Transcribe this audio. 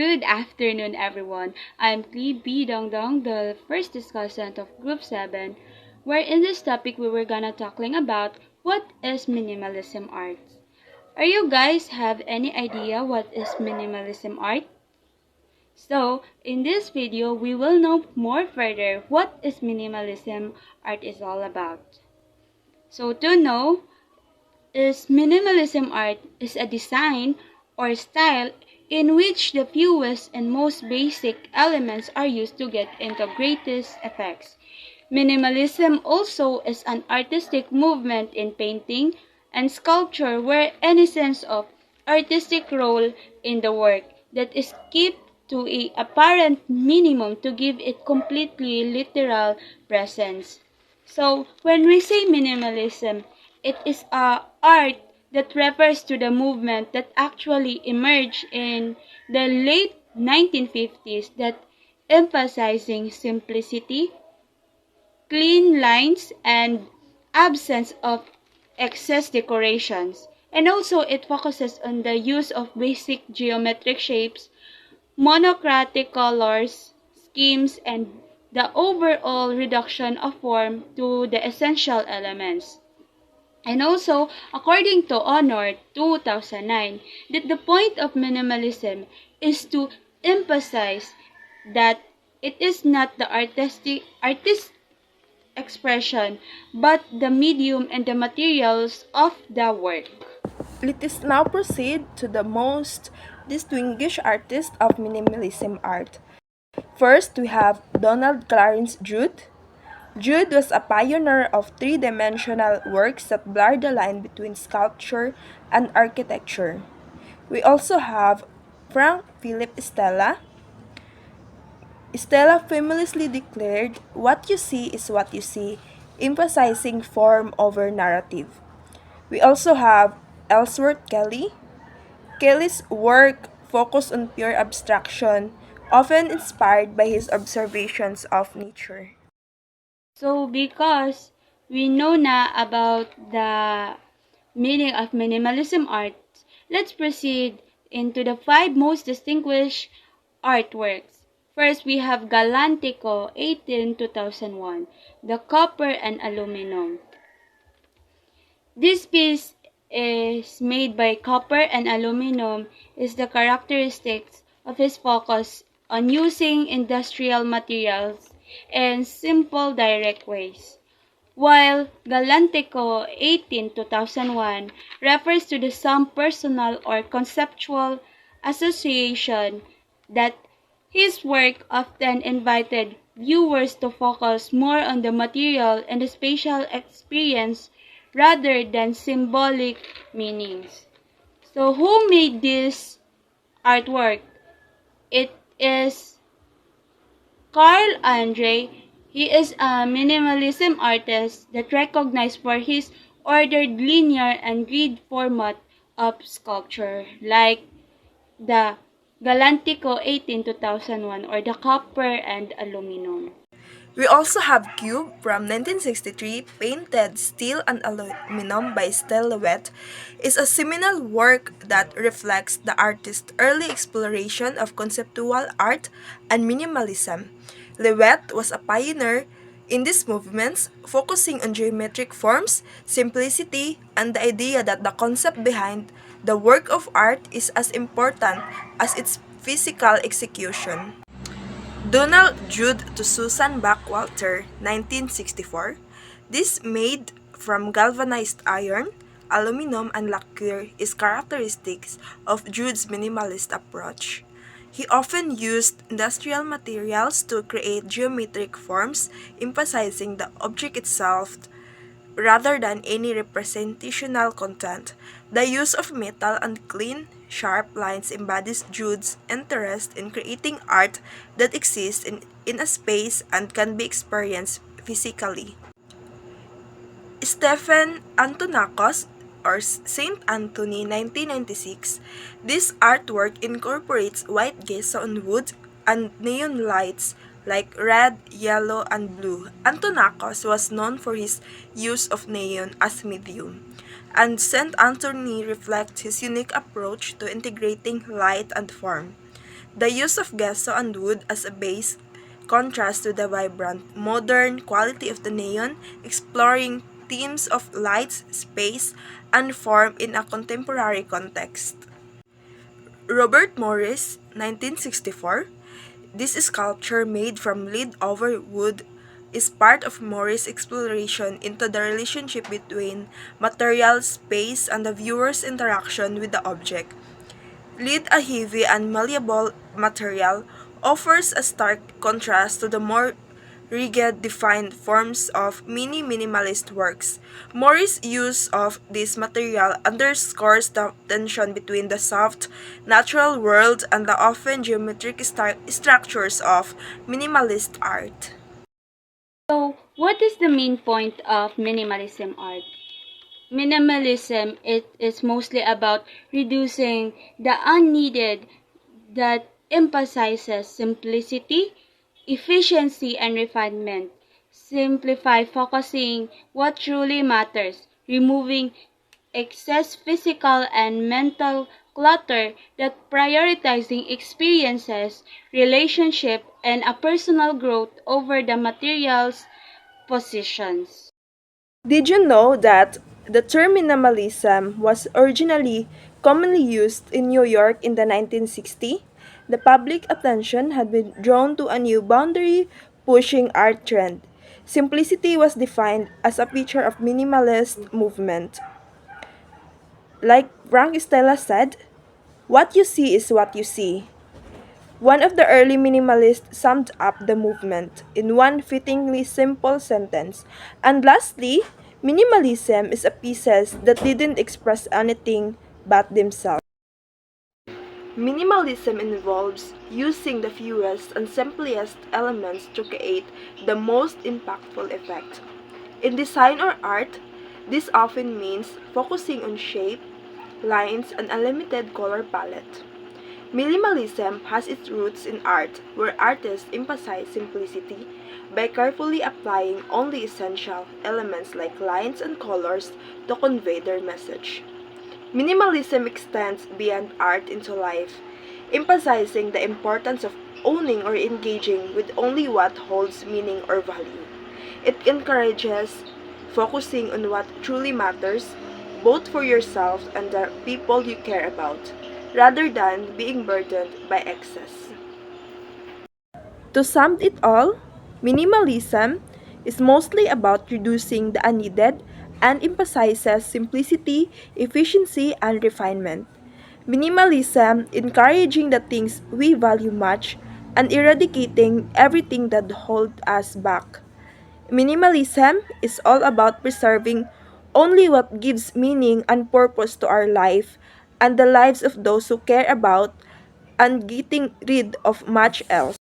Good afternoon, everyone. I'm Chlieve Dongdong, the first discussant of Group 7, where in this topic we were gonna tackling about what is minimalism art. Are you guys have any idea what is minimalism art? So, in this video, we will know more further what is minimalism art is all about. So, to know, is minimalism art is a design or style in which the fewest and most basic elements are used to get into greatest effects. Minimalism also is an artistic movement in painting and sculpture where any sense of artistic role in the work that is kept to a apparent minimum to give it completely literal presence. So, when we say minimalism, it is a art that refers to the movement that actually emerged in the late 1950s that emphasizing simplicity, clean lines, and absence of excess decorations. And also it focuses on the use of basic geometric shapes, monochromatic colors, schemes, and the overall reduction of form to the essential elements. And also, according to Honor 2009, that the point of minimalism is to emphasize that it is not the artist expression, but the medium and the materials of the work. Let us now proceed to the most distinguished artist of minimalism art. First, we have Donald Clarence Judd. Judd was a pioneer of three-dimensional works that blur the line between sculpture and architecture. We also have Frank Philip Stella. Stella famously declared, "What you see is what you see," emphasizing form over narrative. We also have Ellsworth Kelly. Kelly's work focused on pure abstraction, often inspired by his observations of nature. So because we know na about the meaning of minimalism art, let's proceed into the 5 most distinguished artworks. First, we have Galantico 18-2001, the copper and aluminum. This piece is made by copper and aluminum is the characteristics of his focus on using industrial materials in simple direct ways. While Galantico 18-2001 refers to the some personal or conceptual association that his work often invited viewers to focus more on the material and the spatial experience rather than symbolic meanings. So who made this artwork? It is Carl Andre. He is a minimalism artist that recognized for his ordered linear and grid format of sculpture like the Galantico 18-2001 or the copper and aluminum. We also have Cube from 1963, painted steel and aluminum by Stillwet, is a seminal work that reflects the artist's early exploration of conceptual art and minimalism. Lewitt was a pioneer in these movements, focusing on geometric forms, simplicity, and the idea that the concept behind the work of art is as important as its physical execution. Donald Judd to Susan Backwalter, 1964. This made from galvanized iron, aluminum, and lacquer is characteristics of Judd's minimalist approach. He often used industrial materials to create geometric forms, emphasizing the object itself rather than any representational content. The use of metal and clean, sharp lines embodies Judd's interest in creating art that exists in a space and can be experienced physically. Stephen Antonakos, or Saint Anthony, 1996. This artwork incorporates white gesso on wood and neon lights like red, yellow, and blue. Antonakos was known for his use of neon as medium, and Saint Anthony reflects his unique approach to integrating light and form. The use of gesso and wood as a base contrasts to the vibrant, modern quality of the neon, exploring themes of light, space, and form in a contemporary context. Robert Morris, 1964. This sculpture made from lead-over wood is part of Morris' exploration into the relationship between material, space, and the viewer's interaction with the object. Lead, a heavy and malleable material, offers a stark contrast to the more rigid defined forms of many minimalist works. Morris' use of this material underscores the tension between the soft, natural world and the often geometric structures of minimalist art. So, what is the main point of minimalism art? Minimalism it is mostly about reducing the unneeded that emphasizes simplicity, efficiency, and refinement. Simplify focusing what truly matters, removing excess physical and mental clutter that prioritizing experiences, relationship, and a personal growth over the materials possessions. Did you know that the term minimalism was originally commonly used in New York in the 1960s? The public attention had been drawn to a new boundary pushing art trend. Simplicity was defined as a feature of minimalist movement. Like Frank Stella said, what you see is what you see. One of the early minimalists summed up the movement in one fittingly simple sentence. And lastly, minimalism is a pieces that didn't express anything but themselves. Minimalism involves using the fewest and simplest elements to create the most impactful effect. In design or art, this often means focusing on shape, lines, and a limited color palette. Minimalism has its roots in art, where artists emphasize simplicity by carefully applying only essential elements like lines and colors to convey their message. Minimalism extends beyond art into life, emphasizing the importance of owning or engaging with only what holds meaning or value. It encourages focusing on what truly matters, both for yourself and the people you care about, rather than being burdened by excess. To sum it all, minimalism is mostly about reducing the unneeded and emphasizes simplicity, efficiency, and refinement. Minimalism encouraging the things we value much and eradicating everything that holds us back. Minimalism is all about preserving only what gives meaning and purpose to our life and the lives of those who care about and getting rid of much else.